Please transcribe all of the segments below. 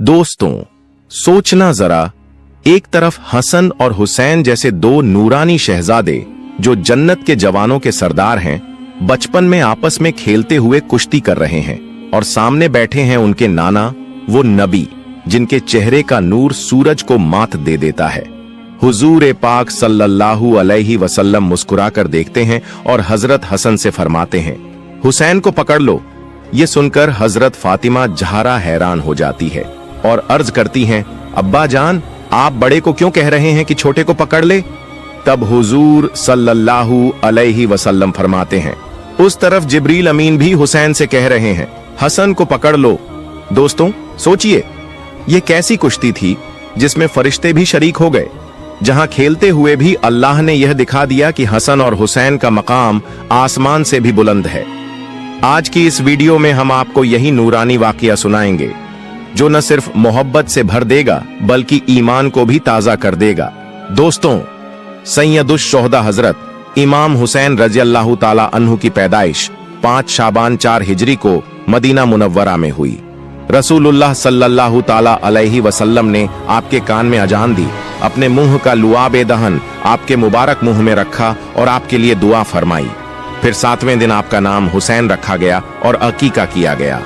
दोस्तों, सोचना जरा, एक तरफ हसन और हुसैन जैसे दो नूरानी शहजादे जो जन्नत के जवानों के सरदार हैं, बचपन में आपस में खेलते हुए कुश्ती कर रहे हैं, और सामने बैठे हैं उनके नाना, वो नबी जिनके चेहरे का नूर सूरज को मात दे देता है। हुजूर पाक सल्लल्लाहु अलैहि वसल्लम मुस्कुराकर देखते हैं और हजरत हसन से फरमाते हैं, हुसैन को पकड़ लो। ये सुनकर हजरत फातिमा जहरा हैरान हो जाती है और अर्ज करती हैं, अब्बा जान, आप बड़े को क्यों कह रहे हैं कि छोटे को पकड़ ले? तब हुजूर सल्लल्लाहु अलैहि वसल्लम फरमाते हैं, उस तरफ जिब्रील अमीन भी हुसैन से कह रहे हैं, हसन को पकड़ लो। दोस्तों, सोचिए, ये कैसी कुश्ती थी जिसमें फरिश्ते भी शरीक हो गए, जहां खेलते हुए भी अल्लाह ने यह दिखा दिया कि हसन और हुसैन का मकाम आसमान से भी बुलंद है। आज की इस वीडियो में हम आपको यही नूरानी वाकया सुनाएंगे जो न सिर्फ मोहब्बत से भर देगा बल्कि ईमान को भी ताजा कर देगा। दोस्तों, सैयदुश शोहदा हजरत इमाम हुसैन रज़ियल्लाहु ताला अन्हु की पैदाइश 5 शाबान 4 हिजरी को मदीना मुनव्वरा में हुई। रसूलुल्लाह सल्लल्लाहु ताला अलैहि वसल्लम ने आपके कान में अजान दी, अपने मुंह का लुआब दहन आपके मुबारक मुंह में रखा और आपके लिए दुआ फरमाई। फिर 7वें दिन आपका नाम हुसैन रखा गया और अकीका किया गया।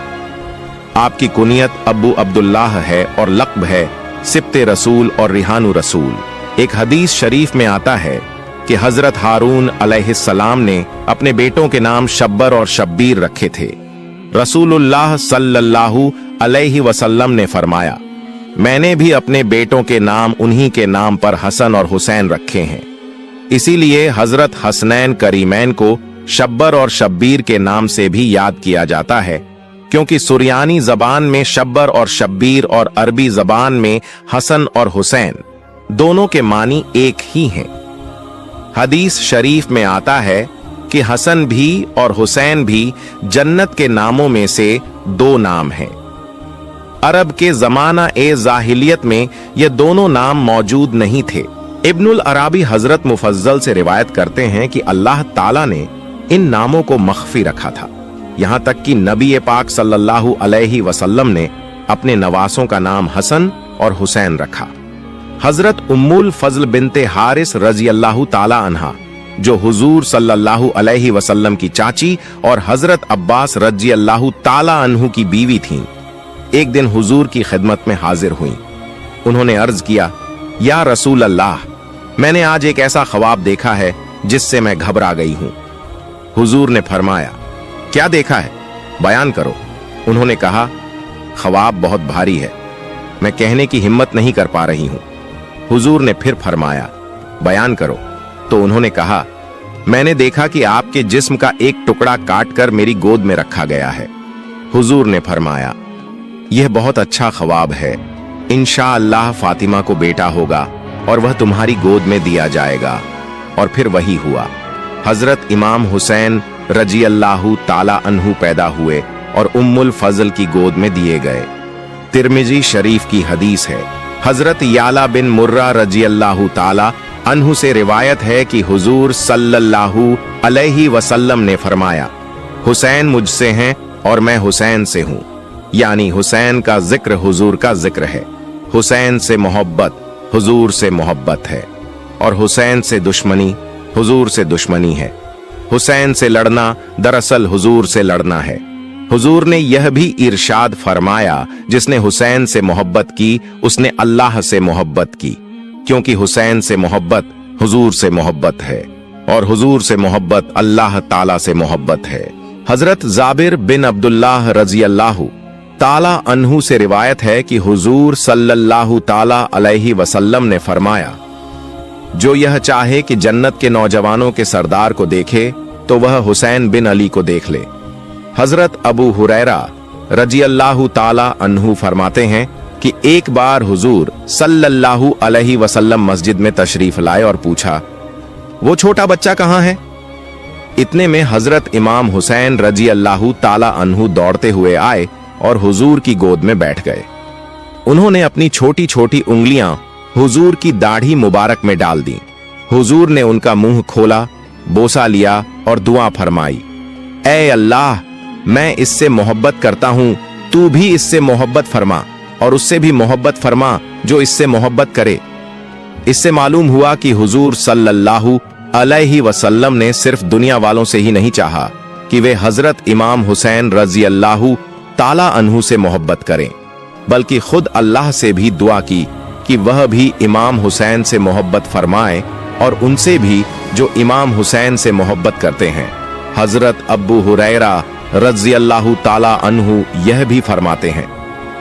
आपकी कुनियत अब्बू अब्दुल्लाह है और लक़्ब है सिब्ते रसूल और रिहानु रसूल। एक हदीस शरीफ में आता है कि हजरत हारून अलैहिस्सलाम ने अपने बेटों के नाम शब्बर और शब्बीर रखे थे। रसूलुल्लाह सल्लल्लाहु अलैहि वसल्लम ने फरमाया, मैंने भी अपने बेटों के नाम उन्हीं के नाम पर हसन और हुसैन रखे हैं। इसीलिए हजरत हसनैन करीमैन को शब्बर और शब्बीर के नाम से भी याद किया जाता है, क्योंकि सुरयानी जबान में शब्बर और शब्बीर और अरबी जबान में हसन और हुसैन दोनों के मानी एक ही हैं। हदीस शरीफ में आता है कि हसन भी और हुसैन भी जन्नत के नामों में से 2 नाम हैं। अरब के जमाना ए जाहिलियत में ये दोनों नाम मौजूद नहीं थे। इब्नुल अराबी हजरत मुफज्जल से रिवायत करते हैं कि अल्लाह ताला ने इन नामों को मख्फी रखा था, यहां तक कि नबी पाक सल्लल्लाहु अलैहि वसल्लम ने अपने नवासों का नाम हसन और हुसैन रखा। हजरत उम्मुल फजल बिनते हारिस रज़ियल्लाहु ताला अन्हा, जो हुजूर सल्लल्लाहु अलैहि वसल्लम की चाची और हजरत अब्बास रज़ियल्लाहु ताला अन्हु की बीवी थीं, एक दिन हुजूर की खिदमत में हाजिर हुईं। उन्होंने अर्ज किया, या रसूल अल्लाह, मैंने आज एक ऐसा ख्वाब देखा है जिससे मैं घबरा गई हूं। हुजूर ने फरमाया, क्या देखा है, बयान करो। उन्होंने कहा, ख्वाब बहुत भारी है, मैं कहने की हिम्मत नहीं कर पा रही हूं। हुजूर ने फिर फरमाया, बयान करो। तो उन्होंने कहा, मैंने देखा कि आपके जिस्म का एक टुकड़ा काटकर मेरी गोद में रखा गया है। हुजूर ने फरमाया, यह बहुत अच्छा ख्वाब है, इंशाअल्लाह फातिमा को बेटा होगा और वह तुम्हारी गोद में दिया जाएगा। और फिर वही हुआ। हजरत इमाम हुसैन रज़ियल्लाहु ताला अन्हु पैदा हुए और उम्मुल फजल की गोद में दिए गए। तिर्मिजी शरीफ की हदीस है, हजरत याला बिन मुर्रा रज़ियल्लाहु ताला अन्हु से रिवायत है कि हुजूर सल्लल्लाहु अलैहि वसल्लम ने फरमाया, हुसैन मुझसे हैं और मैं हुसैन से हूं। यानी हुसैन का जिक्र हुजूर का जिक्र है। हुसैन से मोहब्बत हुजूर से मोहब्बत है, और हुसैन से दुश्मनी हुजूर से दुश्मनी है। हुसैन से लड़ना दरअसल हुजूर से लड़ना है। हुजूर ने यह भी इरशाद फरमाया, जिसने हुसैन से मोहब्बत की उसने अल्लाह से मोहब्बत की, क्योंकि हुसैन से मोहब्बत हुजूर से मोहब्बत है और हुजूर से मोहब्बत अल्लाह ताला से मोहब्बत है। हजरत जाबिर बिन अब्दुल्लाह रज़ियल्लाहु ताला अन्हु से रिवायत है कि हुजूर सल्लल्लाहु ताला अलैहि वसल्लम ने फरमाया, जो यह चाहे कि जन्नत के नौजवानों के सरदार को देखे तो वह हुसैन बिन अली को देख ले। हजरत अबू हुरैरा रज़ियल्लाहु ताला अन्हु फरमाते हैं कि एक बार हुजूर सल्लल्लाहु अलैहि वसल्लम मस्जिद में तशरीफ लाए और पूछा, वो छोटा बच्चा कहाँ है? इतने में हजरत इमाम हुसैन रज़ियल्लाहु ताला अन्हु दौड़ते हुए आए और हुजूर की गोद में बैठ गए। उन्होंने अपनी छोटी छोटी उंगलियां हुजूर की दाढ़ी मुबारक में डाल दी। हुजूर ने उनका मुंह खोला, बोसा लिया और दुआ फरमाई, ऐ अल्लाह, मैं इससे मोहब्बत करता हूं, तू भी इससे मोहब्बत फरमा और उससे भी मोहब्बत फरमा जो इससे मोहब्बत करे। इससे मालूम हुआ कि हुजूर सल्लल्लाहु अलैहि वसल्लम ने सिर्फ दुनिया वालों से ही नहीं चाहा कि वे हजरत इमाम हुसैन रजी अल्लाहु ताला अन्हु से मोहब्बत करें, बल्कि खुद अल्लाह से भी दुआ की कि वह भी इमाम हुसैन से मोहब्बत फरमाए और उनसे भी जो इमाम हुसैन से मोहब्बत करते हैं। हजरत अबू हुरैरा रजी अल्लाहु ताला अन्हु यह भी फरमाते हैं,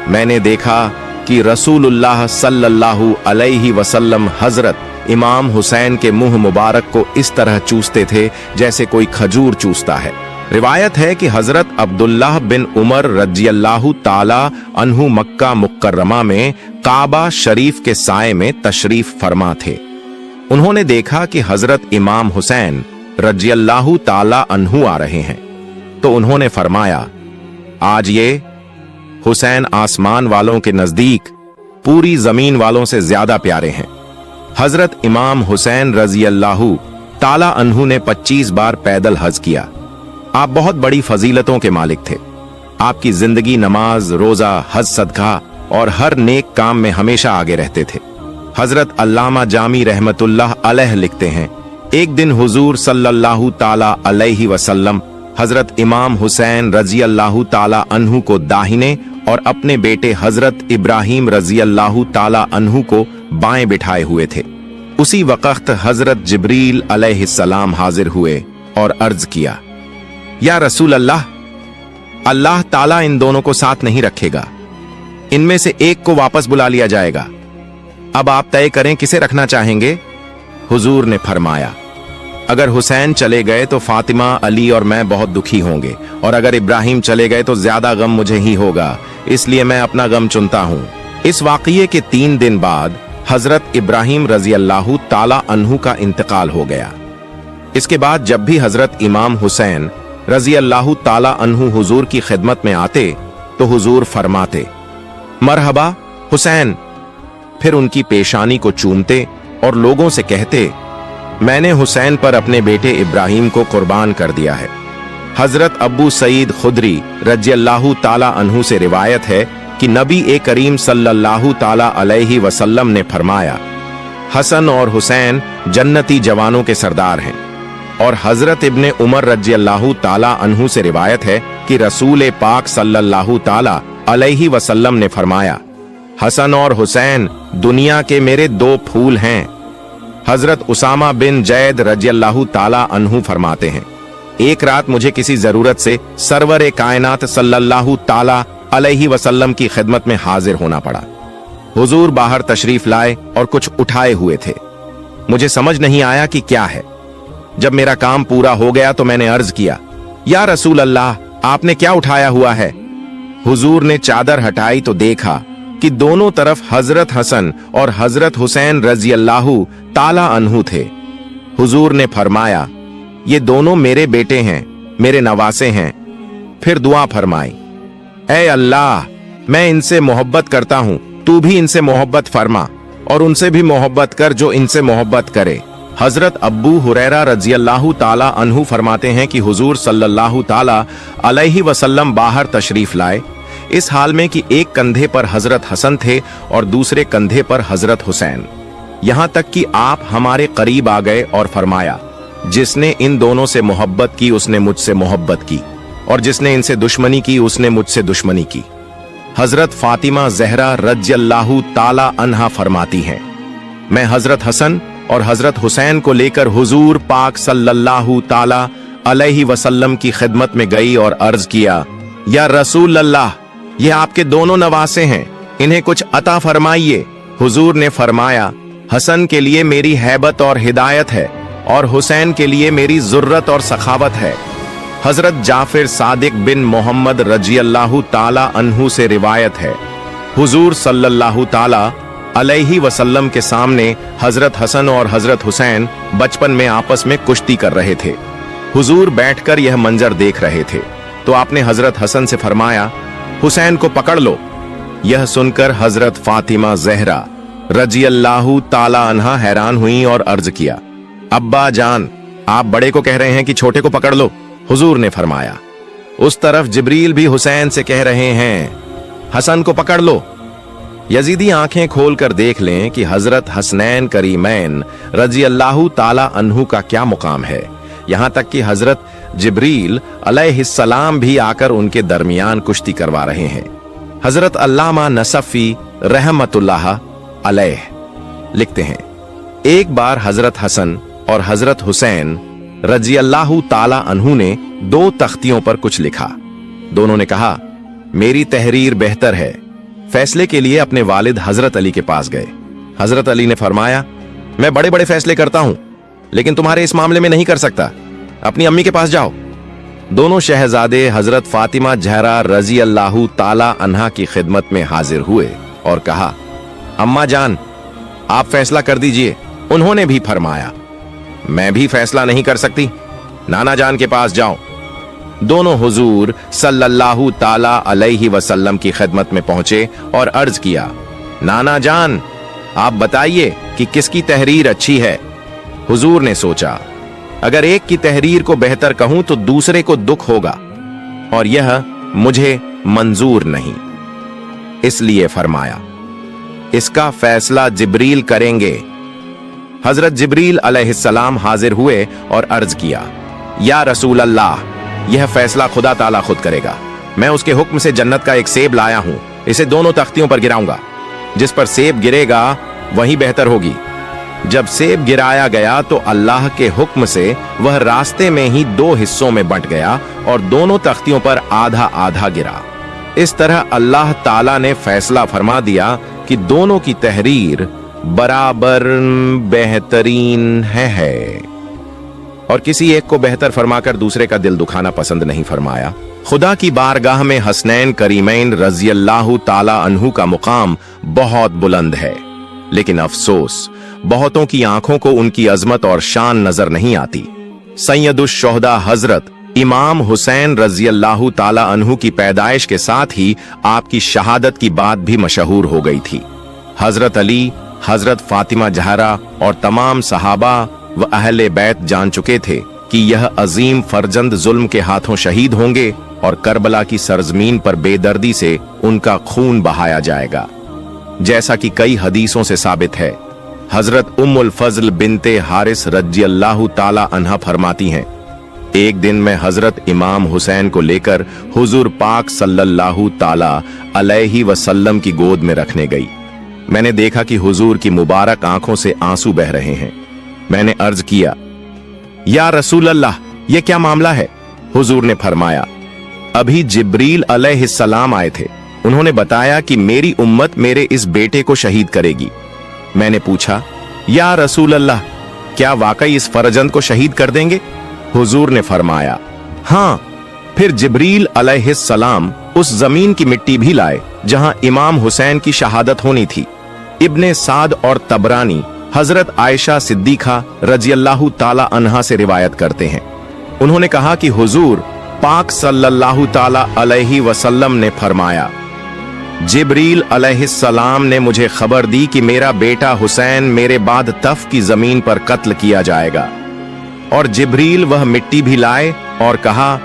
मैंने देखा कि रसूलुल्लाह सल्लल्लाहु अलैहि वसल्लम हजरत इमाम हुसैन के मुंह मुबारक को इस तरह चूसते थे जैसे कोई खजूर चूसता है। रिवायत है कि हजरत अब्दुल्लाह बिन उमर रज़ियल्लाहु ताला अन्हु मक्का मुकर्रमा में काबा शरीफ के साए में तशरीफ फरमा थे। उन्होंने देखा कि हजरत इमाम हुसैन रज़ियल्लाहु ताला अन्हु आ रहे हैं, तो उन्होंने फरमाया, आज ये हुसैन आसमान वालों के नजदीक पूरी जमीन वालों से ज्यादा प्यारे हैं। हजरत इमाम हुसैन रज़ियल्लाहु ताला अन्हु ने 25 बार पैदल हज किया। आप बहुत बड़ी फजीलतों के मालिक थे। आपकी जिंदगी नमाज, रोजा, हज, सदका और हर नेक काम में हमेशा आगे रहते थे। हजरत अल्लामा जामी रहमतुल्लाह अलैह लिखते हैं, एक दिन हुजूर सल्लल्लाहु ताला अलैहि वसल्लम हजरत इमाम हुसैन रज़ियल्लाहु ताला अन्हु को दाहिने और अपने बेटे हजरत इब्राहिम रज़ियल्लाहु ताला अन्हु को बाएं बिठाए हुए थे। उसी वक्त हजरत जिब्रील अलैहिस्सलाम हाजिर हुए और अर्ज किया, या रसूल अल्लाह, अल्लाह ताला इन दोनों को साथ नहीं रखेगा, इनमें से एक को वापस बुला लिया जाएगा। अब आप तय करें किसे रखना चाहेंगे। हुजूर ने फरमाया, अगर हुसैन चले गए तो फातिमा, अली और मैं बहुत दुखी होंगे, और अगर इब्राहिम चले गए तो ज्यादा गम मुझे ही होगा, इसलिए मैं अपना गम चुनता हूं। इस वाकये के 3 दिन बाद हजरत इब्राहिम रज़ियल्लाहु ताला अन्हु का इंतकाल हो गया। इसके बाद जब भी हजरत इमाम हुसैन रज़ियल्लाहु ताला अन्हु हुजूर की खिदमत में आते तो हुजूर फरमाते, मरहबा हुसैन। फिर उनकी पेशानी को चूमते और लोगों से कहते, मैंने हुसैन पर अपने बेटे इब्राहिम को कुर्बान कर दिया है। हजरत अबू सईद खुदरी रज़ियल्लाहु ताला अन्हु से रिवायत है कि नबी करीम सल्लल्लाहु ताला अलैहि वसल्लम ने फरमाया, हसन और हुसैन जन्नती जवानों के सरदार हैं। और हजरत इब्ने उमर रज़ियल्लाहु ताला अन्हु से रिवायत है कि रसूल पाक सल्लल्लाहु ताला अलैहि वसल्लम ने फरमाया, हसन और हुसैन दुनिया के मेरे 2 फूल हैं। हजरत उसामा बिन जैद रज़ियल्लाहु ताला अन्हु फरमाते हैं, एक रात मुझे किसी जरूरत से सरवर कायनात सल्लल्लाहु ताला अलैहि वसल्लम की खिदमत में हाजिर होना पड़ा। हुजूर बाहर तशरीफ लाए और कुछ उठाए हुए थे। मुझे समझ नहीं आया कि क्या है। जब मेरा काम पूरा हो गया तो मैंने अर्ज किया, या रसूल अल्लाह, आपने क्या उठाया हुआ है। हुजूर ने चादर हटाई तो देखा कि दोनों तरफ हजरत हसन और हजरत हुसैन रज़ियल्लाहु ताला अन्हु थे। हुजूर ने फरमाया, ये दोनों मेरे बेटे हैं, मेरे नवासे हैं। फिर दुआ फरमाई, ऐ अल्लाह, मैं इनसे मोहब्बत करता हूं, तू भी इनसे मोहब्बत फरमा और उनसे भी मोहब्बत कर जो इनसे मोहब्बत करे। हजरत अबू हुरैरा रज़ियल्लाहु ताला अन्हु फरमाते हैं कि हुजूर सल्लल्लाहु ताला अलैहि वसल्लम बाहर तशरीफ लाए, इस हाल में कि एक कंधे पर हजरत हसन थे और दूसरे कंधे पर हजरत हुसैन। यहां तक कि आप हमारे करीब आ गए और फरमाया, जिसने इन दोनों से मोहब्बत की उसने मुझसे मोहब्बत की, और जिसने इनसे दुश्मनी की उसने मुझसे दुश्मनी की। हजरत फातिमा ज़हरा रज़ियल्लाहु ताला अन्हा फरमाती हैं, मैं हजरत हसन और हजरत हुसैन को लेकर हुजूर पाक सल्लल्लाहु ताला अलैहि वसल्लम की खिदमत में गई और अर्ज किया, या रसूल अल्लाह, ये आपके दोनों नवासे हैं, इन्हें कुछ अता फरमाइए। हुजूर ने फरमाया, हसन के लिए मेरी हैबत और हिदायत है और हुसैन के लिए मेरी जुर्रत और सखावत है। हजरत जाफिर सादिक बिन मोहम्मद रज़ियल्लाहु ताला अन्हु से रिवायत है, हुजूर सल्लल्लाहु ताला अलैहि वसल्लम के सामने हजरत हसन और हजरत हुसैन बचपन में आपस में कुश्ती कर रहे थे। हुजूर बैठकर यह मंजर देख रहे थे तो आपने हजरत हसन से फरमाया, हुसैन को पकड़ लो। यह सुनकर हजरत फातिमा ज़हरा रज़ियल्लाहु ताला अन्हा हैरान हुई और अर्ज किया, अब्बा जान, आप बड़े को कह रहे हैं कि छोटे को पकड़ लो। हुजूर ने फरमाया, उस तरफ जिब्रील भी हुसैन से कह रहे हैं, हसन को पकड़ लो। यजीदी आंखें खोलकर देख लें कि हजरत हसनैन करीमैन रजी अल्लाह ताला अन्हु का क्या मुकाम है। यहां तक कि हजरत जिब्रील अलैहिस्सलाम भी आकर उनके दरमियान कुश्ती करवा रहे हैं। हजरत अल्लामा नसफी रहमतुल्लाह अलैह लिखते हैं, एक बार हजरत हसन और हजरत हुसैन रजी अल्लाह ताला अन्हु ने 2 तख्तियों पर कुछ लिखा। दोनों ने कहा, मेरी तहरीर बेहतर है। फैसले के लिए अपने वालिद हजरत अली के पास गए। हजरत अली ने फरमाया, मैं बड़े बड़े फैसले करता हूं, लेकिन तुम्हारे इस मामले में नहीं कर सकता। अपनी अम्मी के पास जाओ। दोनों शहजादे हजरत फातिमा जहरा रजी अल्लाह ताला अन्हा की खिदमत में हाजिर हुए और कहा, अम्मा जान, आप फैसला कर दीजिए। उन्होंने भी फरमाया, मैं भी फैसला नहीं कर सकती, नाना जान के पास जाओ। दोनों हुजूर सल्लल्लाहु ताला अलैहि वसल्लम की खिदमत में पहुंचे और अर्ज किया, नाना जान, आप बताइए कि किसकी तहरीर अच्छी है। हुजूर ने सोचा, अगर एक की तहरीर को बेहतर कहूं तो दूसरे को दुख होगा और यह मुझे मंजूर नहीं, इसलिए फरमाया, इसका फैसला जिब्रील करेंगे। हजरत जिब्रील अलैहिस्सलाम हाजिर हुए और अर्ज किया, या रसूल अल्लाह, यह फैसला खुदा ताला खुद करेगा। मैं उसके हुक्म से जन्नत का एक सेब लाया हूं, इसे दोनों तख्तियों पर गिराऊंगा। जिस पर सेब गिरेगा वही बेहतर होगी। जब सेब गिराया गया तो अल्लाह के हुक्म से वह रास्ते में ही 2 हिस्सों में बंट गया और दोनों तख्तियों पर आधा आधा गिरा। इस तरह अल्लाह ताला ने फैसला फरमा दिया कि दोनों की तहरीर बराबर बेहतरीन है और किसी एक को बेहतर फरमाकर दूसरे का दिल दुखाना पसंद नहीं फरमाया। खुदा की बारगाह में हसनैन करीमैन रजी अल्लाह ताला अन्हु का मुकाम बहुत बुलंद है, लेकिन अफसोस बहुतों की आंखों को उनकी अजमत और शान नजर नहीं आती। सैयदुश शोहदा हजरत इमाम हुसैन रजी अल्लाह ताला अन्हु की पैदाइश के साथ ही आपकी शहादत की बात भी मशहूर हो गई थी। हजरत अली, हजरत फातिमा जहरा और तमाम सहाबा व अहले बैत जान चुके थे कि यह अजीम फरजंद जुल्म के हाथों शहीद होंगे और करबला की सरजमीन पर बेदर्दी से उनका खून बहाया जाएगा, जैसा कि कई हदीसों से साबित है। हजरत उम्मुल फजल बिनते हारिस रजी अल्लाह ताला अन्हा फरमाती हैं, एक दिन मैं हजरत इमाम हुसैन को लेकर हुजूर पाक सल्लल्लाहु ताला अलैहि वसल्लम की गोद में रखने गई। मैंने देखा कि हुजूर की मुबारक आंखों से आंसू बह रहे हैं। मैंने अर्ज किया, या रसूल अल्लाह, ये क्या मामला है? हुजूर ने फरमाया, अभी जिब्रील अलैहिस्सलाम आए थे। उन्होंने बताया कि मेरी उम्मत मेरे इस बेटे को शहीद करेगी। मैंने पूछा, या रसूल अल्लाह, क्या वाकई इस फरजंद को शहीद कर देंगे? हुजूर ने फरमाया, हां। फिर जिब्रील अलैहिस्सलाम उस जमीन की मिट्टी भी लाए जहां इमाम हुसैन की शहादत होनी थी। इब्ने साद और तबरानी हजरत आयशा सिद्दीका रजी अल्लाह ताला अन्हा से रिवायत करते हैं। उन्होंने कहा कि हुजूर पाक सल्लल्लाहु ताला अलैहि वसल्लम ने फरमाया, जिब्रील अलैहिस्सलाम ने मुझे खबर दी कि मेरा बेटा हुसैन मेरे बाद तफ की जमीन पर कत्ल किया जाएगा। और जिब्रील वह मिट्टी भी लाए और कहा,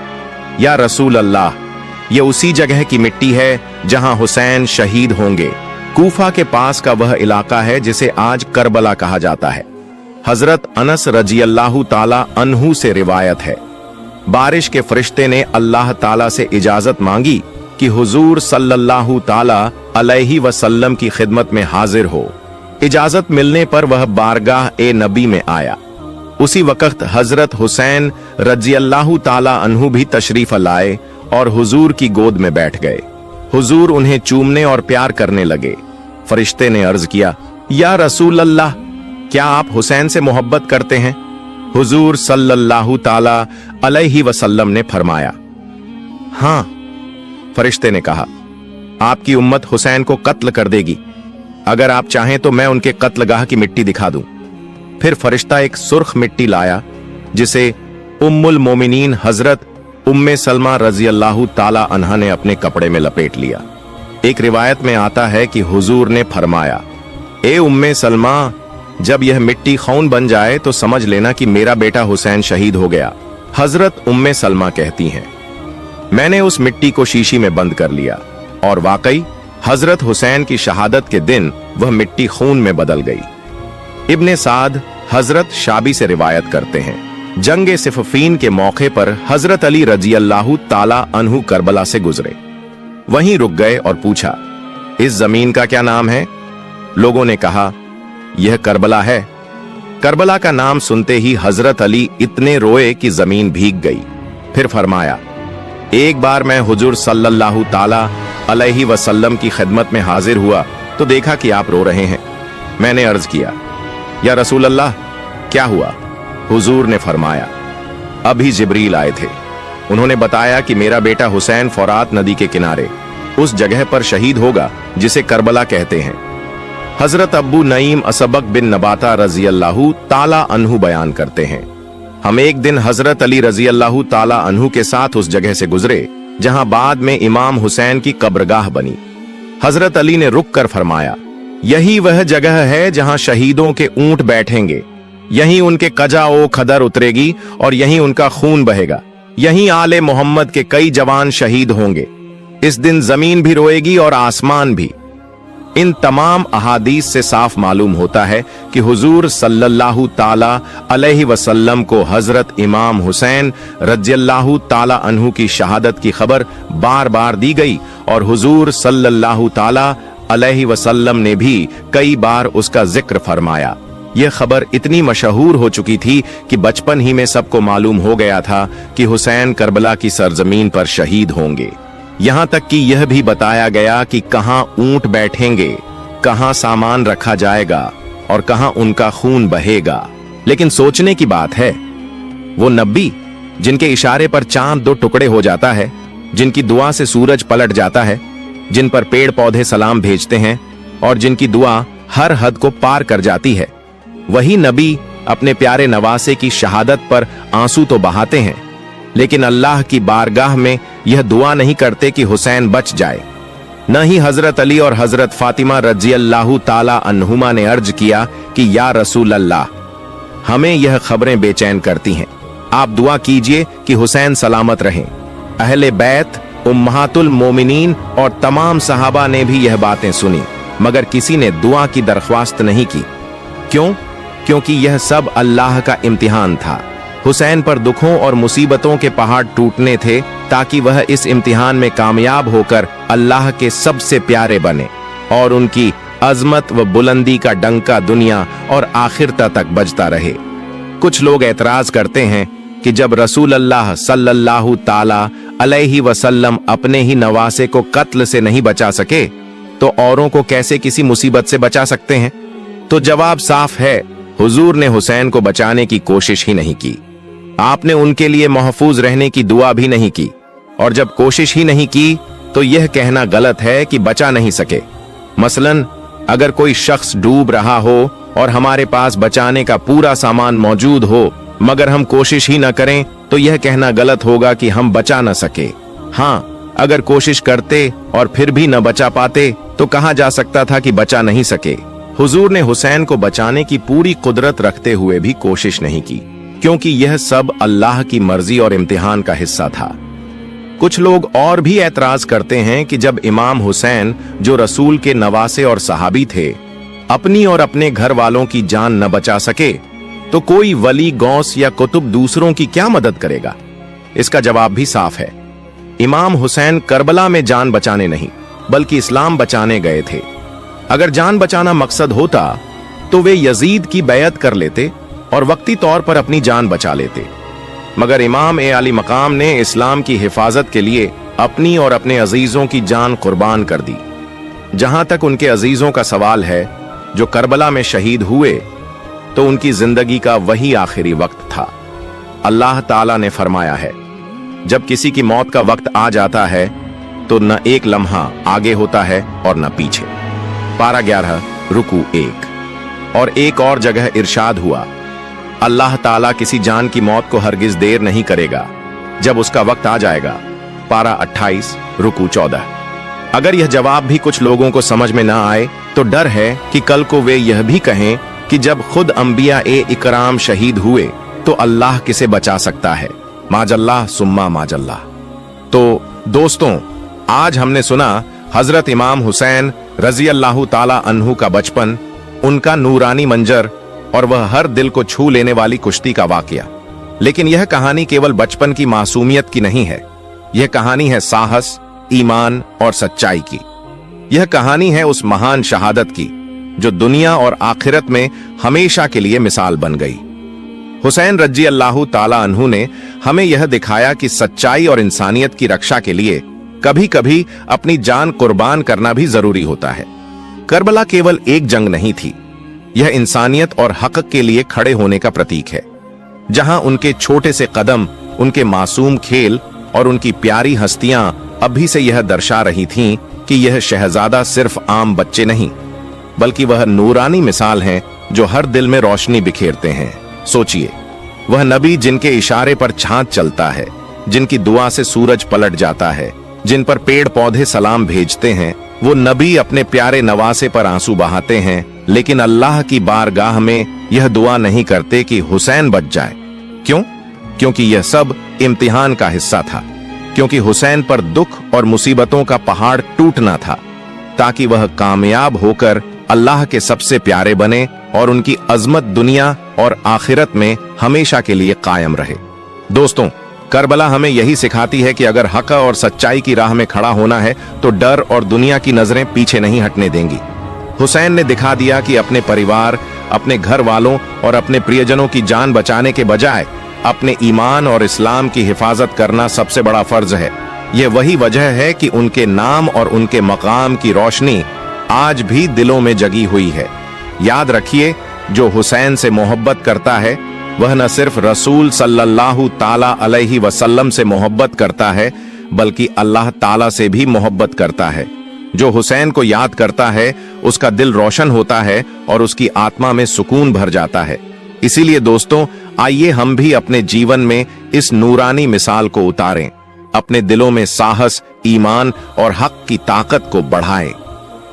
या रसूल अल्लाह, ये उसी जगह की मिट्टी है जहां हुसैन शहीद होंगे। कूफा के पास का वह इलाका है जिसे आज करबला कहा जाता है। हजरत अनस रजी अल्लाह ताला अन्हु से रिवायत है, बारिश के फरिश्ते ने अल्लाह ताला से इजाजत मांगी कि हुजूर सल्लल्लाहु ताला अलैहि वसल्लम की खिदमत में हाजिर हो। इजाजत मिलने पर वह बारगाह ए नबी में आया। उसी वक्त हजरत हुसैन रजी अल्लाह ताला अन्हु भी तशरीफ लाए और हुजूर की गोद में बैठ गए। हुजूर उन्हें चूमने और प्यार करने लगे। फरिश्ते ने अर्ज किया, या रसूल अल्लाह, क्या आप हुसैन से मोहब्बत करते हैं? हुजूर सल्लल्लाहु ताला अलैहि वसल्लम ने फरमाया, हां। फरिश्ते ने कहा, आपकी उम्मत हुसैन को कत्ल कर देगी। अगर आप चाहें तो मैं उनके कत्लगाह की मिट्टी दिखा दूं। फिर फरिश्ता एक सुर्ख मिट्टी लाया जिसे उम्मुल मोमिनीन हजरत उम्मे सलमा रजी अल्लाह ताला अन्हा ने अपने कपड़े में लपेट लिया। एक रिवायत में आता है कि हुजूर ने फरमाया, ए उम्मे सलमा, जब यह मिट्टी खौन बन जाए तो समझ लेना कि मेरा बेटा हुसैन शहीद हो गया। हजरत उम्मे सलमा कहती हैं, मैंने उस मिट्टी को शीशी में बंद कर लिया और वाकई हजरत हुसैन की शहादत के दिन वह मिट्टी खून में बदल गई। इब्ने साद हजरत शाबी से रिवायत करते हैं, जंग सिफ़ीन के मौके पर हजरत अली रजी अल्लाह ताला अन्हु करबला से गुजरे, वहीं रुक गए और पूछा, इस जमीन का क्या नाम है? लोगों ने कहा, यह करबला है। करबला का नाम सुनते ही हजरत अली इतने रोए कि जमीन भीग गई। फिर फरमाया, एक बार मैं हुजूर सल्लल्लाहु ताला अलैहि वसल्लम की खिदमत में हाजिर हुआ तो देखा कि आप रो रहे हैं। मैंने अर्ज किया, या रसूल अल्लाह, क्या हुआ? हुजूर ने फरमाया, अभी जिब्रील आए थे। उन्होंने बताया कि मेरा बेटा हुसैन फुरात नदी के किनारे उस जगह पर शहीद होगा जिसे करबला कहते हैं। हजरत अब्बू नईम असबक बिन नबाता रजी अल्लाहु ताला अन्हु बयान करते हैं, हम एक दिन हजरत अली रजी अल्लाहु ताला अन्हु के साथ उस जगह से गुजरे जहां बाद में इमाम हुसैन की कब्रगाह बनी। हजरत अली ने रुक कर फरमाया, यही वह जगह है जहां शहीदों के ऊंट बैठेंगे, यहीं उनके कजा ओ खदर उतरेगी और यहीं उनका खून बहेगा, यहीं आले मोहम्मद के कई जवान शहीद होंगे। इस दिन जमीन भी रोएगी और आसमान भी। इन तमाम अहादीस से साफ मालूम होता है कि हुजूर सल्लल्लाहु ताला अलैहि वसल्लम को हजरत इमाम हुसैन रज़ियल्लाहु ताला अन्हु की शहादत की खबर बार बार दी गई और हुजूर सल्लल्लाहु ताला अलैहि वसल्लम ने भी कई बार उसका जिक्र फरमाया। यह खबर इतनी मशहूर हो चुकी थी कि बचपन ही में सबको मालूम हो गया था कि हुसैन करबला की सरजमीन पर शहीद होंगे। यहां तक कि यह भी बताया गया कि कहां ऊंट बैठेंगे, कहां सामान रखा जाएगा और कहां उनका खून बहेगा। लेकिन सोचने की बात है, वो नबी जिनके इशारे पर चांद दो टुकड़े हो जाता है, जिनकी दुआ से सूरज पलट जाता है, जिन पर पेड़ पौधे सलाम भेजते हैं और जिनकी दुआ हर हद को पार कर जाती है, वही नबी अपने प्यारे नवासे की शहादत पर आंसू तो बहाते हैं, लेकिन अल्लाह की बारगाह में यह दुआ नहीं करते कि हुसैन बच जाए। न ही हजरत अली और हजरत फातिमा रज़ियल्लाहु ताला अन्हुमा ने अर्ज किया कि या रसूल अल्लाह, हमें यह खबरें बेचैन करती हैं, आप दुआ कीजिए कि हुसैन सलामत रहें। अहले बैत, उम्महातुल मोमिनीन और तमाम सहाबा ने भी यह बातें सुनी, मगर किसी ने दुआ की दरख्वास्त नहीं की। क्यों? क्योंकि यह सब अल्लाह का इम्तिहान था। हुसैन पर दुखों और मुसीबतों के पहाड़ टूटने थे ताकि वह इस इम्तिहान में कामयाब होकर अल्लाह के सबसे प्यारे बने और उनकी अजमत व बुलंदी का डंका दुनिया और आखिरता तक बजता रहे। कुछ लोग एतराज करते हैं कि जब रसूल अल्लाह सल्लल्लाहु ताला अलैहि वसल्लम अपने ही नवासे को कत्ल से नहीं बचा सके तो औरों को कैसे किसी मुसीबत से बचा सकते हैं? तो जवाब साफ है, हुजूर ने हुसैन को बचाने की कोशिश ही नहीं की। आपने उनके लिए महफूज रहने की दुआ भी नहीं की, और जब कोशिश ही नहीं की तो यह कहना गलत है कि बचा नहीं सके। मसलन अगर कोई शख्स डूब रहा हो और हमारे पास बचाने का पूरा सामान मौजूद हो मगर हम कोशिश ही न करें तो यह कहना गलत होगा कि हम बचा न सके। हाँ, अगर कोशिश करते और फिर भी न बचा पाते तो कहा जा सकता था कि बचा नहीं सके। हुजूर ने हुसैन को बचाने की पूरी कुदरत रखते हुए भी कोशिश नहीं की, क्योंकि यह सब अल्लाह की मर्जी और इम्तिहान का हिस्सा था। कुछ लोग और भी एतराज करते हैं कि जब इमाम हुसैन, जो रसूल के नवासे और सहाबी थे, अपनी और अपने घर वालों की जान न बचा सके तो कोई वली, गौस या कुतुब दूसरों की क्या मदद करेगा? इसका जवाब भी साफ है। इमाम हुसैन करबला में जान बचाने नहीं बल्कि इस्लाम बचाने गए थे। अगर जान बचाना मकसद होता तो वे यजीद की बैयत कर लेते और वक्ती तौर पर अपनी जान बचा लेते, मगर इमाम आली मकाम ने इस्लाम की हिफाजत के लिए अपनी और अपने अजीजों की जान कुर्बान कर दी। जहां तक उनके अजीजों का सवाल है जो करबला में शहीद हुए, तो उनकी जिंदगी का वही आखिरी वक्त था। अल्लाह ताला ने फरमाया है, जब किसी की मौत का वक्त आ जाता है तो न एक लम्हा आगे होता है और न पीछे। पारा 11 रुकू 1। और एक और जगह इरशाद हुआ, अल्लाह ताला किसी जान की मौत को हरगिज देर नहीं करेगा जब उसका वक्त आ जाएगा। पारा 28 रुकू 14। अगर यह जवाब भी कुछ लोगों को समझ में ना आए तो डर है कि कल को वे यह भी कहें कि जब खुद अंबिया ए इकराम शहीद हुए तो अल्लाह किसे बचा सकता है। माजल्लाह सुम्मा माजल्लाह। तो दोस्तों, आज हमने सुना हजरत इमाम हुसैन रजी अल्लाह ताला अन्हु का बचपन, उनका नूरानी मंजर और वह हर दिल को छू लेने वाली कुश्ती का वाकया। लेकिन यह कहानी केवल बचपन की मासूमियत की नहीं है, यह कहानी है साहस, ईमान और सच्चाई की। यह कहानी है उस महान शहादत की जो दुनिया और आखिरत में हमेशा के लिए मिसाल बन गई। हुसैन रजी अल्लाह ताला अन्हु ने हमें यह दिखाया कि सच्चाई और इंसानियत की रक्षा के लिए कभी कभी अपनी जान कुर्बान करना भी जरूरी होता है। करबला केवल एक जंग नहीं थी, यह इंसानियत और हक के लिए खड़े होने का प्रतीक है। जहां उनके छोटे से कदम, उनके मासूम खेल और उनकी प्यारी हस्तियां अभी से यह दर्शा रही थीं कि यह शहजादा सिर्फ आम बच्चे नहीं, बल्कि वह नूरानी मिसाल हैं जो हर दिल में रोशनी बिखेरते हैं। सोचिए, वह नबी जिनके इशारे पर चांद चलता है, जिनकी दुआ से सूरज पलट जाता है, जिन पर पेड़ पौधे सलाम भेजते हैं, वो नबी अपने प्यारे नवासे पर आंसू बहाते हैं, लेकिन अल्लाह की बारगाह में यह दुआ नहीं करते कि हुसैन बच जाए। क्यों? क्योंकि यह सब इम्तिहान का हिस्सा था, क्योंकि हुसैन पर दुख और मुसीबतों का पहाड़ टूटना था, ताकि वह कामयाब होकर अल्लाह के सबसे प्यारे बने और उनकी अजमत दुनिया और आखिरत में हमेशा के लिए कायम रहे। दोस्तों, करबला हमें यही सिखाती है कि अगर हक और सच्चाई की राह में खड़ा होना है तो डर और दुनिया की नजरें पीछे नहीं हटने देंगी। हुसैन ने दिखा दिया कि अपने परिवार, अपने घर वालों और अपने प्रियजनों की जान बचाने के बजाय अपने ईमान और इस्लाम की हिफाजत करना सबसे बड़ा फर्ज है। यह वही वजह है कि उनके नाम और उनके मकाम की रोशनी आज भी दिलों में जगी हुई है। याद रखिए, जो हुसैन से मोहब्बत करता है वह न सिर्फ रसूल सल्लल्लाहु ताला अलैहि वसल्लम से मोहब्बत करता है, बल्कि अल्लाह ताला से भी मोहब्बत करता है। जो हुसैन को याद करता है उसका दिल रोशन होता है और उसकी आत्मा में सुकून भर जाता है। इसीलिए दोस्तों, आइए हम भी अपने जीवन में इस नूरानी मिसाल को उतारें, अपने दिलों में साहस, ईमान और हक की ताकत को बढ़ाएं।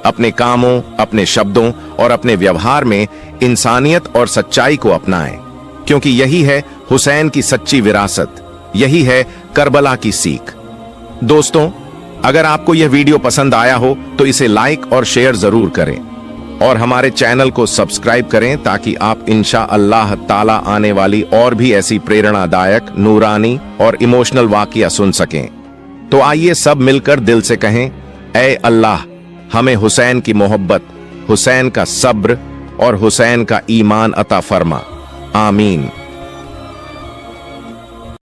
अपने कामों, अपने शब्दों और अपने व्यवहार में इंसानियत और सच्चाई को अपनाएं, क्योंकि यही है हुसैन की सच्ची विरासत, यही है करबला की सीख। दोस्तों, अगर आपको यह वीडियो पसंद आया हो तो इसे लाइक और शेयर जरूर करें और हमारे चैनल को सब्सक्राइब करें ताकि आप इंशाअल्लाह ताला आने वाली और भी ऐसी प्रेरणादायक, नूरानी और इमोशनल वाकया सुन सकें। तो आइए सब मिलकर दिल से कहें, ऐ अल्लाह, हमें हुसैन की मोहब्बत, हुसैन का सब्र और हुसैन का ईमान अता फरमा। आमीन।